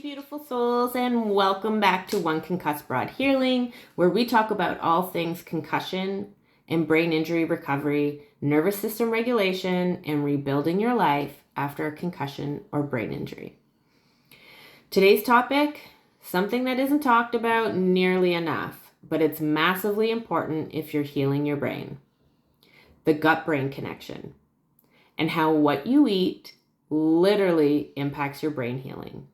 beautiful souls, and welcome back to One Concussed Broad Healing, where we talk about all things concussion and brain injury recovery, nervous system regulation, and rebuilding your life after a concussion or brain injury. Today's topic, something that isn't talked about nearly enough, but it's massively important if you're healing your brain. The gut-brain connection, and how what you eat literally impacts your brain healing.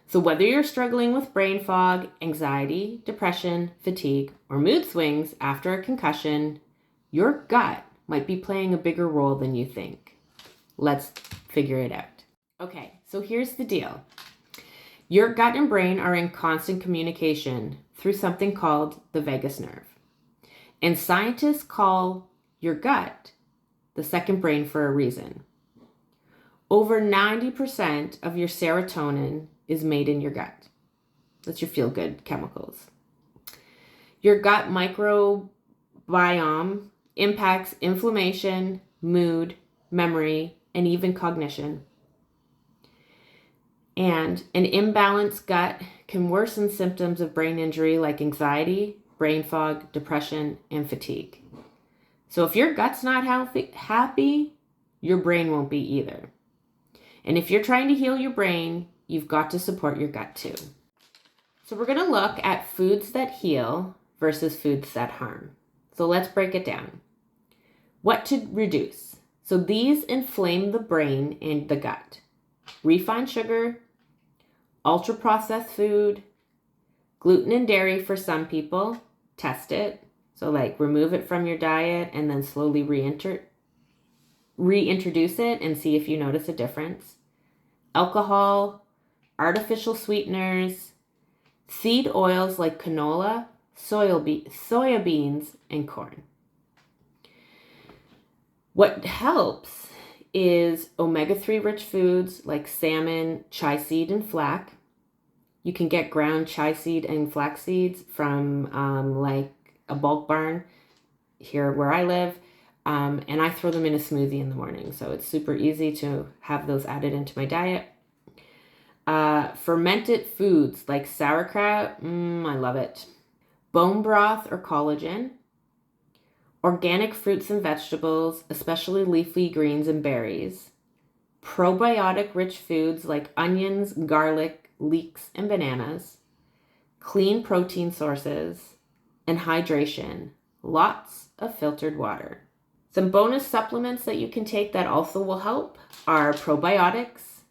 So whether you're struggling with brain fog, anxiety, depression, fatigue, or mood swings after a concussion, your gut might be playing a bigger role than you think. Let's figure it out. Okay, so here's the deal. Your gut and brain are in constant communication through something called the vagus nerve. And scientists call your gut the second brain for a reason. Over 90% of your serotonin is made in your gut. That's your feel-good chemicals. Your gut microbiome impacts inflammation, mood, memory, and even cognition. And an imbalanced gut can worsen symptoms of brain injury like anxiety, brain fog, depression, and fatigue. So if your gut's not happy, your brain won't be either. And if you're trying to heal your brain, you've got to support your gut too. So we're going to look at foods that heal versus foods that harm. So let's break it down. What to reduce? So these inflame the brain and the gut. Refined sugar, ultra-processed food, gluten and dairy for some people. Test it. So remove it from your diet and then slowly reintroduce it and see if you notice a difference. Alcohol, artificial sweeteners, seed oils like canola, soya beans, and corn. What helps is omega-3 rich foods like salmon, chia seed, and flax. You can get ground chia seed and flax seeds from a bulk barn here where I live. And I throw them in a smoothie in the morning. So it's super easy to have those added into my diet. Fermented foods like sauerkraut, I love it. Bone broth or collagen. Organic fruits and vegetables, especially leafy greens and berries. Probiotic-rich foods like onions, garlic, leeks, and bananas. Clean protein sources. And hydration. Lots of filtered water. Some bonus supplements that you can take that also will help are probiotics,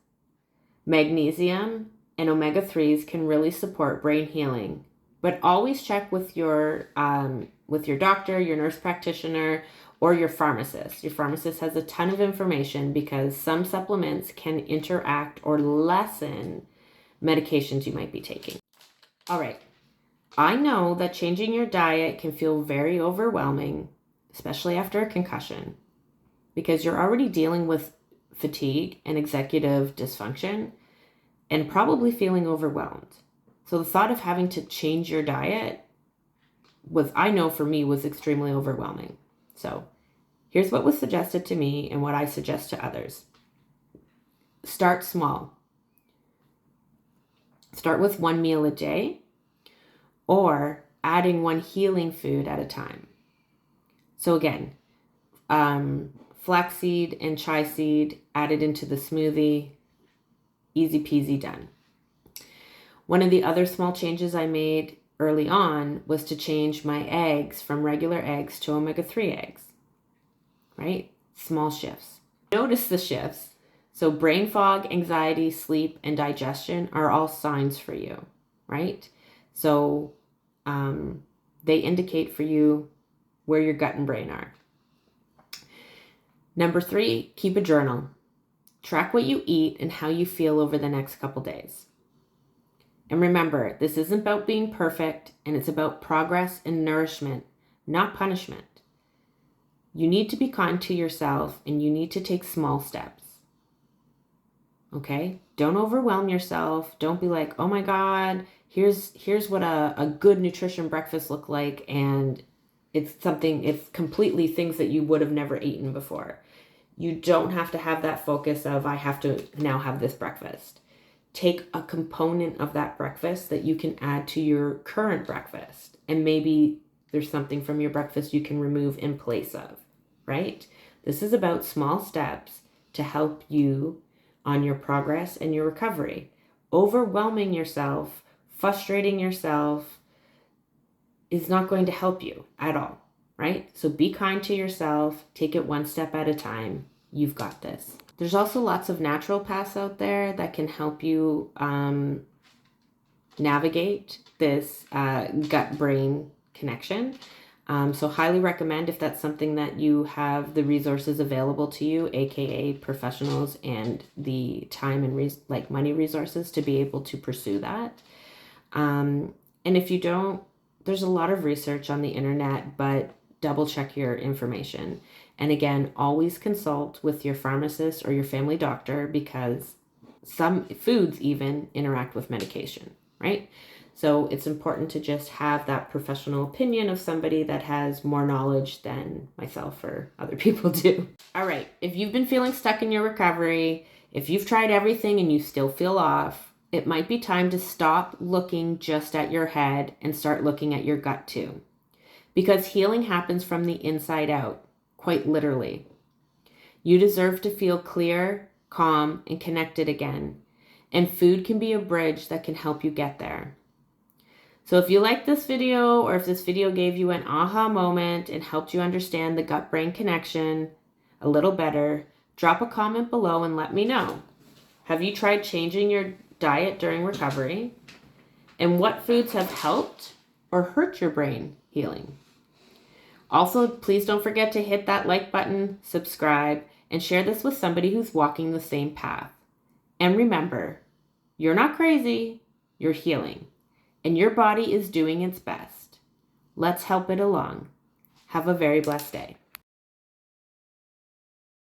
magnesium, and omega-3s can really support brain healing. But always check with your doctor, your nurse practitioner, or your pharmacist. Your pharmacist has a ton of information because some supplements can interact or lessen medications you might be taking. All right. I know that changing your diet can feel very overwhelming, especially after a concussion, because you're already dealing with fatigue and executive dysfunction and probably feeling overwhelmed. So the thought of having to change your diet I know for me, was extremely overwhelming. So here's what was suggested to me and what I suggest to others. Start small. Start with one meal a day or adding one healing food at a time. So again, flaxseed and chia seed added into the smoothie, easy peasy done. One of the other small changes I made early on was to change my eggs from regular eggs to omega-3 eggs, right? Small shifts. Notice the shifts. So brain fog, anxiety, sleep, and digestion are all signs for you, right? So they indicate for you where your gut and brain are. Number 3, keep a journal. Track what you eat and how you feel over the next couple days. And remember, this isn't about being perfect, and it's about progress and nourishment, not punishment. You need to be kind to yourself, and you need to take small steps. Okay? Don't overwhelm yourself. Don't be like, oh my God, here's what a good nutrition breakfast look like, and it's completely things that you would have never eaten before. You don't have to have that focus of, I have to now have this breakfast. take a component of that breakfast that you can add to your current breakfast. And maybe there's something from your breakfast you can remove in place of, right? This is about small steps to help you on your progress and your recovery. Overwhelming yourself, frustrating yourself is not going to help you at all, right? So be kind to yourself, take it one step at a time. You've got this. There's also lots of natural paths out there that can help you navigate this gut-brain connection. So highly recommend, if that's something that you have the resources available to you, aka professionals and the time and money resources to be able to pursue that. And if you don't, there's a lot of research on the internet, but double check your information. And again, always consult with your pharmacist or your family doctor, because some foods even interact with medication, right? So it's important to just have that professional opinion of somebody that has more knowledge than myself or other people do. All right, if you've been feeling stuck in your recovery, if you've tried everything and you still feel off, it might be time to stop looking just at your head and start looking at your gut too. Because healing happens from the inside out, quite literally. You deserve to feel clear, calm, and connected again. And food can be a bridge that can help you get there. So if you like this video, or if this video gave you an aha moment and helped you understand the gut-brain connection a little better, drop a comment below and let me know. Have you tried changing your diet during recovery? And what foods have helped or hurt your brain healing? Also, please don't forget to hit that like button, subscribe, and share this with somebody who's walking the same path. And remember, you're not crazy, you're healing. And your body is doing its best. Let's help it along. Have a very blessed day.